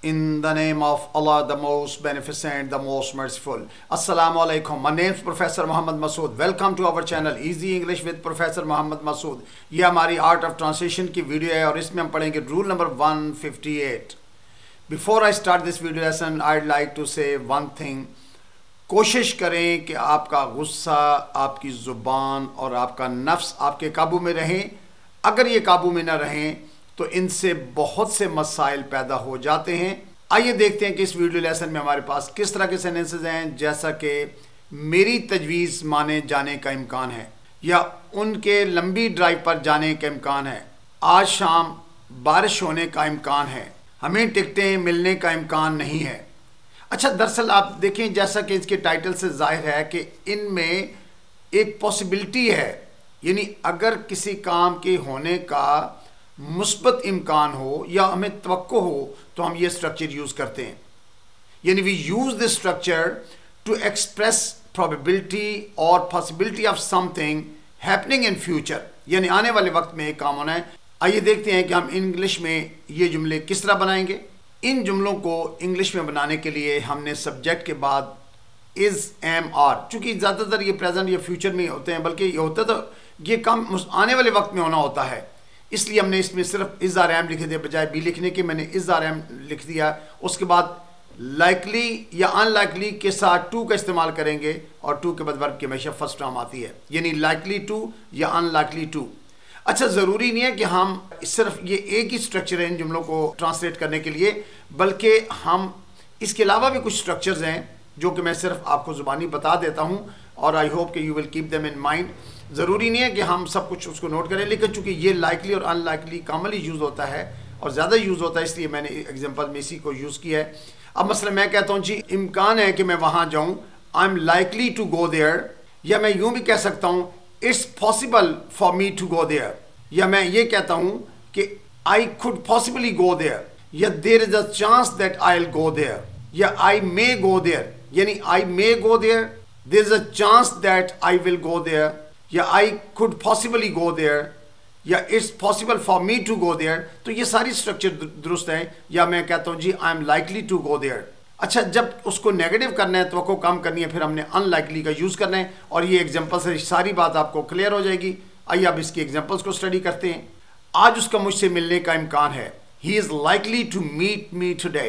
In the name of Allah, the most beneficent, the most merciful. Assalamu alaikum. My name is Professor Muhammad Masood. Welcome to our channel Easy English with Professor Muhammad Masood. ये हमारी art of translation की video है और इसमें हम पढ़ेंगे rule number 158. Before I start this video lesson, I'd like to say one thing. कोशिश करें कि आपका गुस्सा, आपकी ज़ुबान और आपका नफ्स आपके काबू में रहें. अगर ये काबू में ना रहें तो इनसे बहुत से मसाइल पैदा हो जाते हैं. आइए देखते हैं कि इस वीडियो लेसन में हमारे पास किस तरह के सेंटेंसेस हैं, जैसा कि मेरी तजवीज़ माने जाने का इम्कान है या उनके लंबी ड्राइव पर जाने का इम्कान है. आज शाम बारिश होने का इम्कान है. हमें टिकटें मिलने का इम्कान नहीं है. अच्छा, दरअसल आप देखें, जैसा कि इसके टाइटल से जाहिर है कि इनमें एक पॉसिबिलिटी है, यानी अगर किसी काम के होने का मुस्बत इम्कान हो या हमें तवक्को हो तो हम ये स्ट्रक्चर यूज़ करते हैं. यानी we use this structure to express probability और possibility of something happening in future, यानी आने वाले वक्त में एक काम होना है. आइए देखते हैं कि हम इंग्लिश में ये जुमले किस तरह बनाएंगे. इन जुमलों को इंग्लिश में बनाने के लिए हमने सब्जेक्ट के बाद इज़, एम, आर, चूँकि ज़्यादातर ये प्रेजेंट या फ्यूचर में होते हैं, बल्कि ये होता तो ये काम आने वाले वक्त में होना होता है, इसलिए हमने इसमें सिर्फ इज़ आर एम लिखे थे, बजाय बी लिखने के मैंने इज़ आर एम लिख दिया. उसके बाद लाइकली या अनलाइकली के साथ टू का इस्तेमाल करेंगे और टू के बाद वर्ब की हमेशा फर्स्ट फॉर्म आती है, यानी लाइकली टू या अनलाइकली टू. अच्छा, ज़रूरी नहीं है कि हम सिर्फ ये एक ही स्ट्रक्चर है इन जुमलों को ट्रांसलेट करने के लिए, बल्कि हम इसके अलावा भी कुछ स्ट्रक्चर्स हैं जो कि मैं सिर्फ आपको ज़ुबानी बता देता हूँ और आई होप कि you will keep them in mind. ज़रूरी नहीं है कि हम सब कुछ उसको नोट करें, लेकिन चूँकि ये लाइकली और अनलाइकली कॉमनली यूज़ होता है और ज़्यादा यूज़ होता है, इसलिए मैंने एग्जांपल में इसी को यूज़ किया है. अब मसला मैं कहता हूँ जी, इम्कान है कि मैं वहाँ जाऊँ, I am likely to go there, या मैं यूँ भी कह सकता हूँ it's possible for me to go there, या मैं ये कहता हूँ कि I could possibly go there, या there is a chance that I will go there, या आई मे गो देयर, यानी I may go there, there is a chance that I will go there, या I could possibly go there, या it's possible for me to go there. तो ये सारी structure दुरुस्त है. या मैं कहता हूँ जी I am likely to go there. अच्छा, जब उसको नेगेटिव करना है तो वो काम करनी है, फिर हमने अनलाइकली का यूज़ करना है, और ये एग्जांपल से सारी बात आपको क्लियर हो जाएगी. आइए अब इसकी एग्जांपल्स को स्टडी करते हैं. आज उसका मुझसे मिलने का इम्कान है. He is likely to meet me today.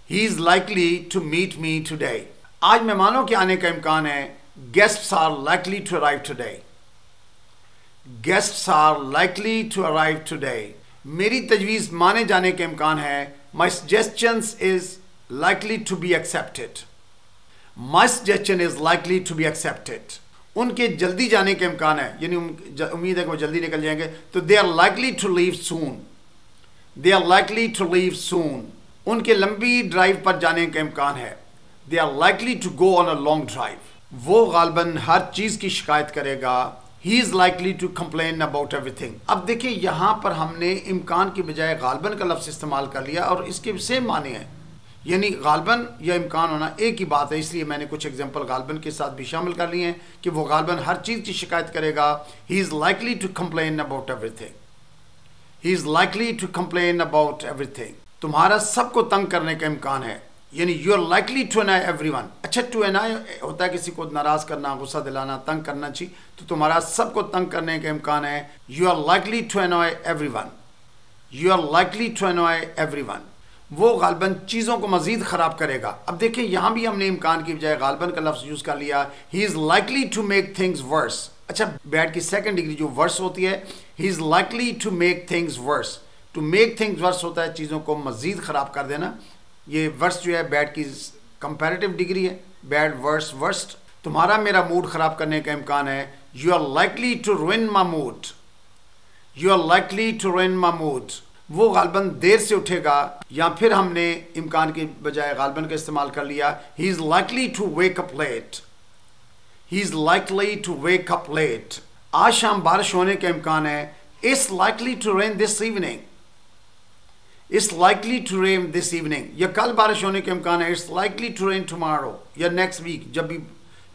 He is likely to meet me today. आज मेहमानों के आने का इम्कान है. Guests are likely to arrive today. Guests are likely to arrive today. मेरी तजवीज़ माने जाने के इम्कान है. My suggestions is likely to be accepted. My suggestion is likely to be accepted. उनके जल्दी जाने के इम्कान है, यानी उम्मीद है कि वो जल्दी निकल जाएंगे, तो they are likely to leave soon. They are likely to leave soon. उनके लंबी ड्राइव पर जाने का इम्कान है. They are likely to go on a long drive. वो गालबन हर चीज़ की शिकायत करेगा. He is likely to complain about everything. अब देखिए, यहाँ पर हमने इम्कान की बजाय गालबन का लफ्ज़ इस्तेमाल कर लिया और इसके सेम माने हैं, यानी गालबन या इम्कान होना एक ही बात है. इसलिए मैंने कुछ एग्जांपल गालबन के साथ भी शामिल कर लिए हैं कि वो गालबन हर चीज़ की शिकायत करेगा. He is likely to complain about everything. He is likely to complain about everything. तुम्हारा सबको तंग करने का इम्कान है, यानी you are likely to annoy everyone. अच्छा, टू अनाय होता है किसी को नाराज़ करना, गुस्सा दिलाना, तंग करना चाहिए, तो तुम्हारा सबको तंग करने का इम्कान है. You are likely to annoy everyone. You are likely to annoy everyone. वो गालबन चीज़ों को मज़ीद ख़राब करेगा. अब देखिए, यहाँ भी हमने इम्कान की बजाय गालबन का लफ्ज़ यूज़ कर लिया. He is likely to make things worse. अच्छा, बैड की सेकेंड डिग्री जो वर्स होती है, he is likely to make things worse. To make things worse होता है चीज़ों को मज़ीद ख़राब कर देना. ये वर्स जो है बैड की कंपैरेटिव डिग्री है. Bad, worse, worst. तुम्हारा मेरा मूड ख़राब करने का इम्कान है. You are likely to ruin my mood. You are likely to ruin my mood. वो गालबन देर से उठेगा, या फिर हमने इम्कान के बजाय गालबन का इस्तेमाल कर लिया. He is likely to wake up late. He is likely to wake up late. आज शाम बारिश होने का इम्कान है. It's likely to rain this evening. It's likely to rain this evening. या कल बारिश होने के इम्कान है. It's likely to rain tomorrow या next week. जब भी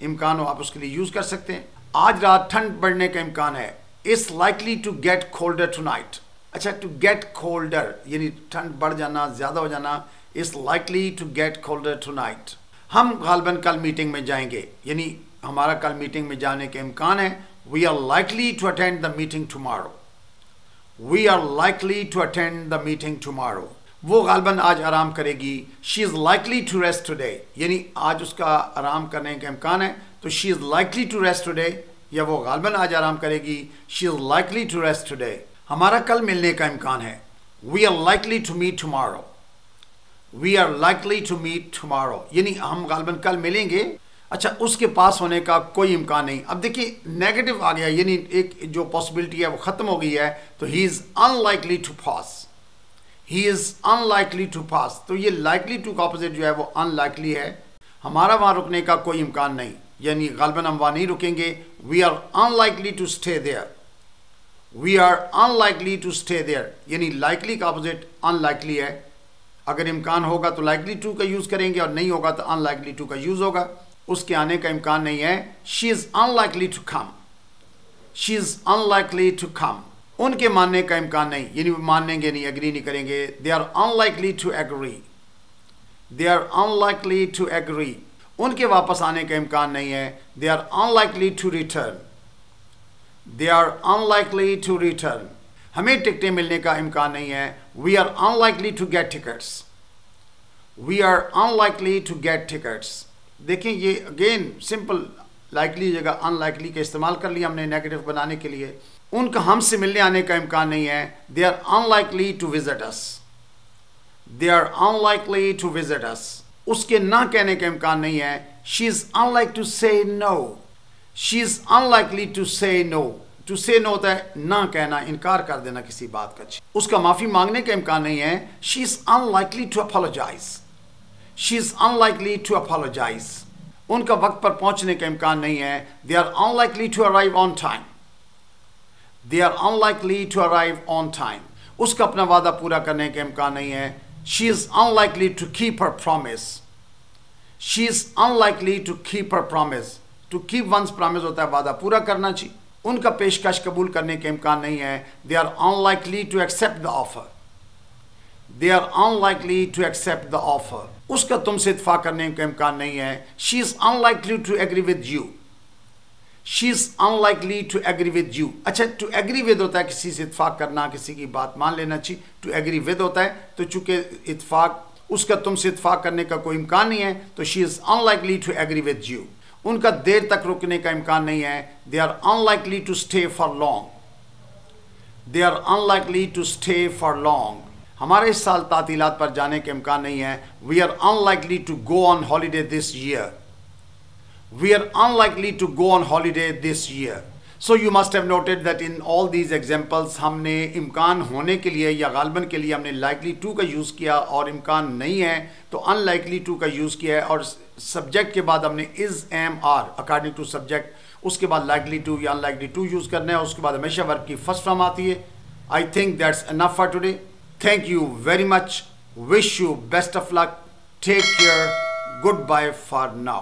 इम्कान हो आप उसके लिए यूज़ कर सकते हैं. आज रात ठंड बढ़ने का इम्कान है. It's likely to get colder tonight. अच्छा, टू गेट कोल्डर यानी ठंड बढ़ जाना, ज़्यादा हो जाना, is likely to get colder tonight. हम गालबन कल मीटिंग में जाएंगे, यानी हमारा कल मीटिंग में जाने के इम्कान है। We are likely to attend the meeting tomorrow. We are likely to attend the meeting tomorrow. वो गालबन आज आराम करेगी। She is likely to rest today, यानी आज उसका आराम करने का इम्कान है, तो she is likely to rest today, या वो गालबन आज आराम करेगी। She is likely to rest today. हमारा कल मिलने का इम्कान है। We are likely to meet tomorrow. We are likely to meet tomorrow, यानी हम गालबन कल मिलेंगे। अच्छा, उसके पास होने का कोई इम्कान नहीं। अब देखिए नेगेटिव आ गया, यानी एक जो पॉसिबिलिटी है वो ख़त्म हो गई है, तो he is unlikely to pass. He is unlikely to pass, तो ये लाइकली टू का अपोजिट जो है वो अनलाइकली है। हमारा वहाँ रुकने का कोई इम्कान नहीं, यानी गालबन हम वहाँ नहीं रुकेंगे। We are unlikely to stay there. We are unlikely to stay there, यानी लाइकली का अपोजिट अनलाइकली है। अगर इम्कान होगा तो लाइकली टू का यूज़ करेंगे, और नहीं होगा तो अनलाइकली टू का यूज़ होगा। उसके आने का इम्कान नहीं है। She is unlikely to come. She is unlikely to come. उनके मानने का इम्कान नहीं, यानी वो मानेंगे नहीं, एग्री नहीं करेंगे। They are unlikely to agree. They are unlikely to agree. उनके वापस आने का इम्कान नहीं है। They are unlikely to return. They are unlikely to return. हमें टिकटें मिलने का इम्कान नहीं है। We are unlikely to get tickets. We are unlikely to get tickets. देखें, ये अगेन सिंपल लाइकली जगह अनलाइकली का इस्तेमाल कर लिया हमने नेगेटिव बनाने के लिए। उनका हमसे मिलने आने का इम्कान नहीं है। They are unlikely to visit us. They are unlikely to visit us. उसके ना कहने का इम्कान नहीं है। She is unlike to say no. She is unlikely to say no. To say no होता है ना कहना, इनकार कर देना किसी बात का। उसका माफ़ी मांगने का इम्कान नहीं है। She is unlikely to apologise. She is unlikely to apologise. उनका वक्त पर पहुंचने का इम्कान नहीं है। They are unlikely to arrive on time. They are unlikely to arrive on time. उसका अपना वादा पूरा करने का इम्कान नहीं है। She is unlikely to keep her promise. She is unlikely to keep her promise. To keep one's promise होता है वादा पूरा करना चाहिए। उनका पेशकश कबूल करने का इम्कान नहीं है। They are unlikely to accept the offer. They are unlikely to accept the offer. उसका तुमसे इत्फाक करने का इम्कान नहीं है। She is unlikely to agree with you. She is unlikely to agree with you. अच्छा, टू एग्री विद होता है किसी से इत्फाक करना, किसी की बात मान लेना चाहिए। टू एग्री विद होता है, तो चूंकि इत्फाक, उसका तुमसे इत्फाक करने का कोई इम्कान नहीं है, तो she is unlikely to agree with you. उनका देर तक रुकने का इम्कान नहीं है। They are unlikely to stay for long. They are unlikely to stay for long. हमारे इस साल तातीलात पर जाने का इम्कान नहीं है। We are unlikely to go on holiday this year. We are unlikely to go on holiday this year. So you must have noted that in all these examples हमने इम्कान होने के लिए या गालबन के लिए हमने likely to का यूज़ किया, और इम्कान नहीं है तो unlikely to का यूज़ किया है, और सब्जेक्ट के बाद हमने is, am, are according to subject, उसके बाद likely to या unlikely to यूज़ करना है। उसके बाद हमेशा वर्ब की फर्स्ट फॉर्म आती है। I think that's enough for today. Thank you very much. Wish you best of luck. Take care. Goodbye for now.